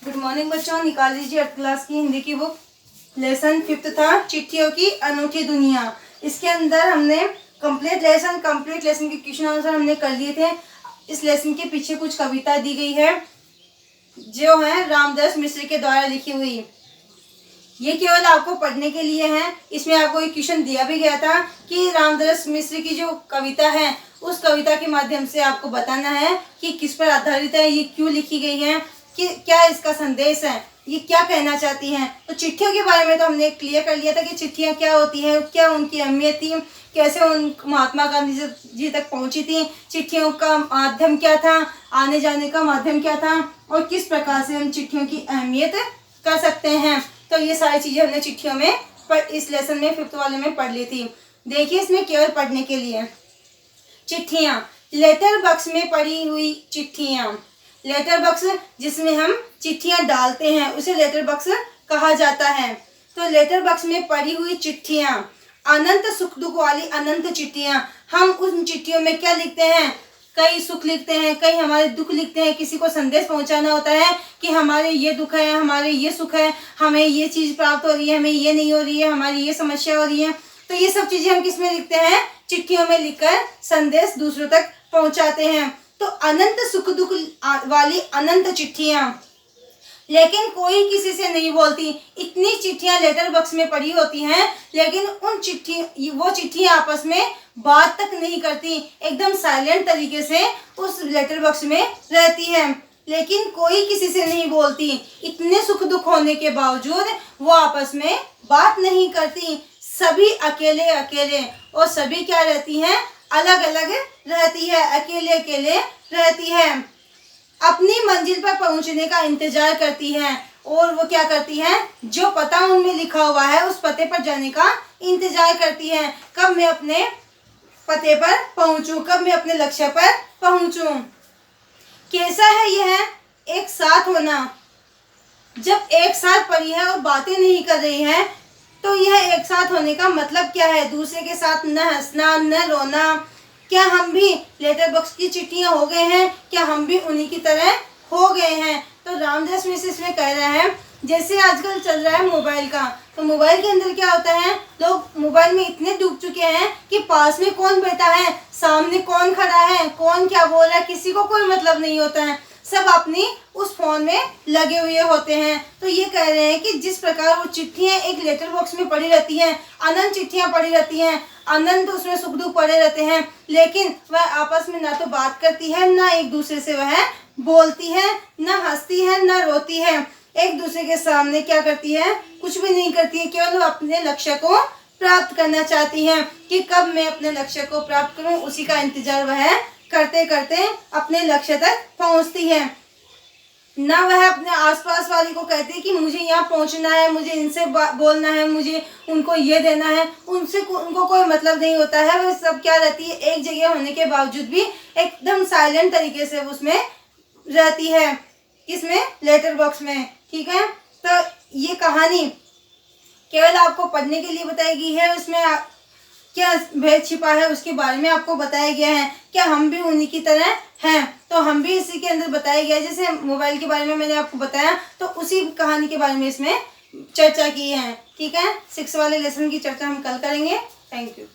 Good morning बच्चों, निकाल लीजिए 8th क्लास की हिंदी की बुक। लेसन 5th था चिट्ठियों की अनूठी दुनिया। इसके अंदर हमने कंप्लीट लेसन के क्वेश्चन आंसर हमने कर लिए थे। इस लेसन के पीछे कुछ कविता दी गई है जो है रामदास मिश्र के द्वारा लिखी हुई। ये केवल आपको पढ़ने के लिए है। इसमें आपको एक क्वेश्चन दिया भी गया था कि रामदास मिश्र की जो कविता है उस कविता के माध्यम से आपको बताना है कि किस पर आधारित है, ये क्यों लिखी गई है, कि क्या इसका संदेश है, ये क्या कहना चाहती हैं। तो चिट्ठियों के बारे में तो हमने क्लियर कर लिया था कि चिट्ठियाँ क्या होती हैं, क्या उनकी अहमियत थी, कैसे उन महात्मा गांधी जी तक पहुंची थी, चिट्ठियों का माध्यम क्या था, आने जाने का माध्यम क्या था और किस प्रकार से हम चिट्ठियों की अहमियत कर सकते हैं। तो ये सारी चीज़ें हमने चिट्ठियों में इस लेसन में 5th वाले में पढ़ ली थी। देखिए इसमें केवल पढ़ने के लिए चिट्ठियाँ, लेटर बॉक्स में पड़ी हुई चिट्ठियाँ। लेटर बॉक्स जिसमें हम चिट्ठियाँ डालते हैं उसे लेटर बॉक्स कहा जाता है। तो लेटर बॉक्स में पड़ी हुई चिट्ठियाँ, अनंत सुख दुख वाली अनंत चिट्ठियाँ। हम उन चिट्ठियों में क्या लिखते हैं, कई सुख लिखते हैं, कई हमारे दुख लिखते हैं। किसी को संदेश पहुंचाना होता है कि हमारे ये दुख है, हमारे ये सुख है, हमें ये चीज़ प्राप्त हो रही है, हमें ये नहीं हो रही है, हमारी ये समस्या हो रही है। तो ये सब चीज़ें हम किस में लिखते हैं, चिट्ठियों में लिखकर संदेश दूसरों तक पहुंचाते हैं। तो अनंत सुख दुख वाली अनंत चिट्ठियाँ, लेकिन कोई किसी से नहीं बोलती। इतनी चिट्ठियाँ लेटर बॉक्स में पड़ी होती हैं, लेकिन वो चिट्ठियाँ आपस में बात तक नहीं करती, एकदम साइलेंट तरीके से उस लेटर बॉक्स में रहती है, लेकिन कोई किसी से नहीं बोलती। इतने सुख दुख होने के बावजूद वो आपस में बात नहीं करती। सभी अकेले अकेले, और सभी क्या रहती हैं, अलग अलग रहती है, अकेले अकेले रहती है। अपनी मंजिल पर पहुंचने का इंतजार करती हैं, और वो क्या करती हैं, जो पता उनमें लिखा हुआ है उस पते पर जाने का इंतजार करती हैं। कब मैं अपने पते पर पहुंचूं, कब मैं अपने लक्ष्य पर पहुंचूं। कैसा है यह एक साथ होना। जब एक साथ पड़ी है और बातें नहीं कर रही हैं तो यह एक साथ होने का मतलब क्या है, दूसरे के साथ न हंसना न रोना। क्या हम भी लेटर बॉक्स की चिट्ठियाँ हो गए हैं, क्या हम भी उन्हीं की तरह हो गए हैं। तो रामदास मिश्र इसमें कह रहे हैं, जैसे आजकल चल रहा है मोबाइल का, तो मोबाइल के अंदर क्या होता है, लोग मोबाइल में इतने डूब चुके हैं कि पास में कौन बैठा है, सामने कौन खड़ा है, कौन क्या बोल रहा है, किसी को कोई मतलब नहीं होता है। सब अपनी उस फोन में लगे हुए होते हैं। तो ये कह रहे हैं कि जिस प्रकार वो चिट्ठियाँ एक लेटर बॉक्स में पड़ी रहती हैं, अनंत चिट्ठियाँ पड़ी रहती हैं, अनंत उसमें सुख दुख पड़े रहते हैं, लेकिन वह आपस में ना तो बात करती है, ना एक दूसरे से वह बोलती है, ना हंसती है, ना रोती है। एक दूसरे के सामने क्या करती है, कुछ भी नहीं करती है, केवल वो अपने लक्ष्य को प्राप्त करना चाहती हैं कि कब मैं अपने लक्ष्य को प्राप्त करूं, उसी का इंतजार वह करते करते अपने लक्ष्य तक पहुंचती है। ना वह अपने आसपास वाले को कहती है कि मुझे यहाँ पहुँचना है, मुझे इनसे बोलना है, मुझे उनको ये देना है, उनको कोई मतलब नहीं होता है। वह सब क्या रहती है, एक जगह होने के बावजूद भी एकदम साइलेंट तरीके से उसमें रहती है, किसमें, लेटर बॉक्स में। ठीक है, तो ये कहानी केवल आपको पढ़ने के लिए बताई गई है, उसमें क्या भेद छिपा है उसके बारे में आपको बताया गया है। क्या हम भी उन्हीं की तरह हैं, तो हम भी इसी के अंदर बताया गया है। जैसे मोबाइल के बारे में मैंने आपको बताया, तो उसी कहानी के बारे में इसमें चर्चा की है। ठीक है, 6 वाले लेसन की चर्चा हम कल करेंगे। Thank you.